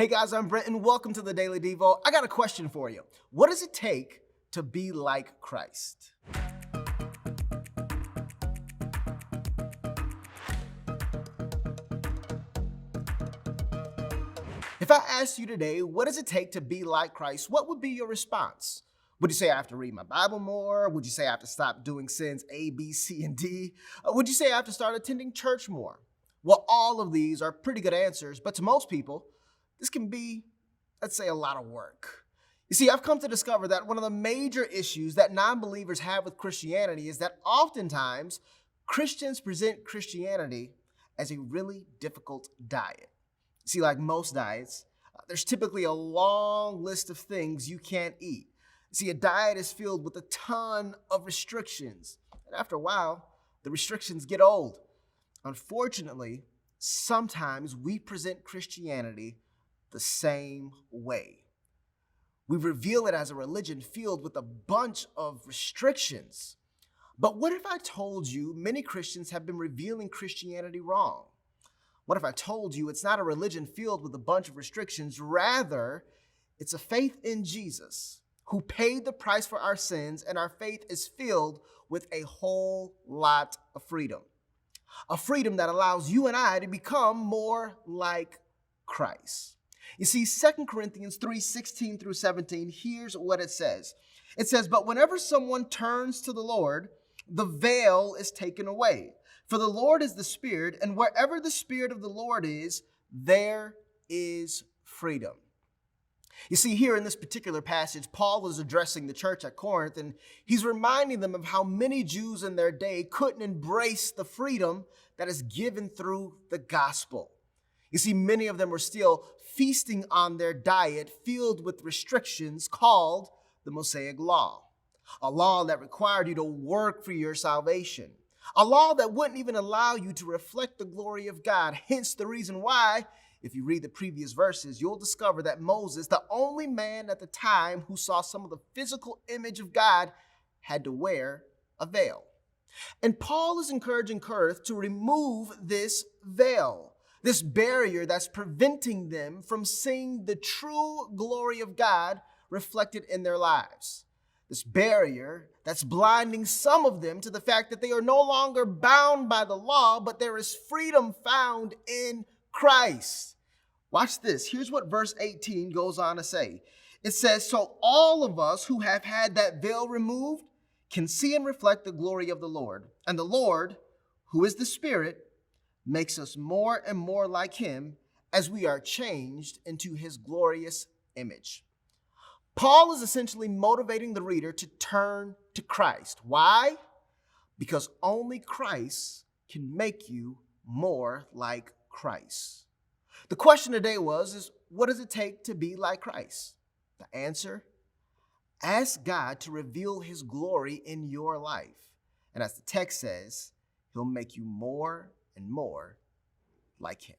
Hey guys, I'm Brent and welcome to the Daily Devo. I got a question for you. What does it take to be like Christ? If I asked you today, what does it take to be like Christ, what would be your response? Would you say I have to read my Bible more? Would you say I have to stop doing sins A, B, C, and D? Would you say I have to start attending church more? Well, all of these are pretty good answers, but to most people, this can be, let's say, a lot of work. You see, I've come to discover that one of the major issues that non-believers have with Christianity is that oftentimes Christians present Christianity as a really difficult diet. See, like most diets, there's typically a long list of things you can't eat. See, a diet is filled with a ton of restrictions, and after a while, the restrictions get old. Unfortunately, sometimes we present Christianity the same way. We reveal it as a religion filled with a bunch of restrictions. But what if I told you many Christians have been revealing Christianity wrong? What if I told you it's not a religion filled with a bunch of restrictions, rather, it's a faith in Jesus who paid the price for our sins, and our faith is filled with a whole lot of freedom. A freedom that allows you and I to become more like Christ. You see, 2 Corinthians 3:16 through 17, here's what it says. It says, "But whenever someone turns to the Lord, the veil is taken away. For the Lord is the Spirit, and wherever the Spirit of the Lord is, there is freedom." You see, here in this particular passage, Paul is addressing the church at Corinth, and he's reminding them of how many Jews in their day couldn't embrace the freedom that is given through the gospel. You see, many of them were still feasting on their diet filled with restrictions called the Mosaic Law, a law that required you to work for your salvation, a law that wouldn't even allow you to reflect the glory of God. Hence the reason why, if you read the previous verses, you'll discover that Moses, the only man at the time who saw some of the physical image of God, had to wear a veil. And Paul is encouraging Corinth to remove this veil, this barrier that's preventing them from seeing the true glory of God reflected in their lives. This barrier that's blinding some of them to the fact that they are no longer bound by the law, but there is freedom found in Christ. Watch this. Here's what verse 18 goes on to say. It says, "So all of us who have had that veil removed can see and reflect the glory of the Lord. And the Lord, who is the Spirit, makes us more and more like him as we are changed into his glorious image." Paul is essentially motivating the reader to turn to Christ. Why? Because only Christ can make you more like Christ. The question today is what does it take to be like Christ? The answer: ask God to reveal his glory in your life. And as the text says, he'll make you more and more like him.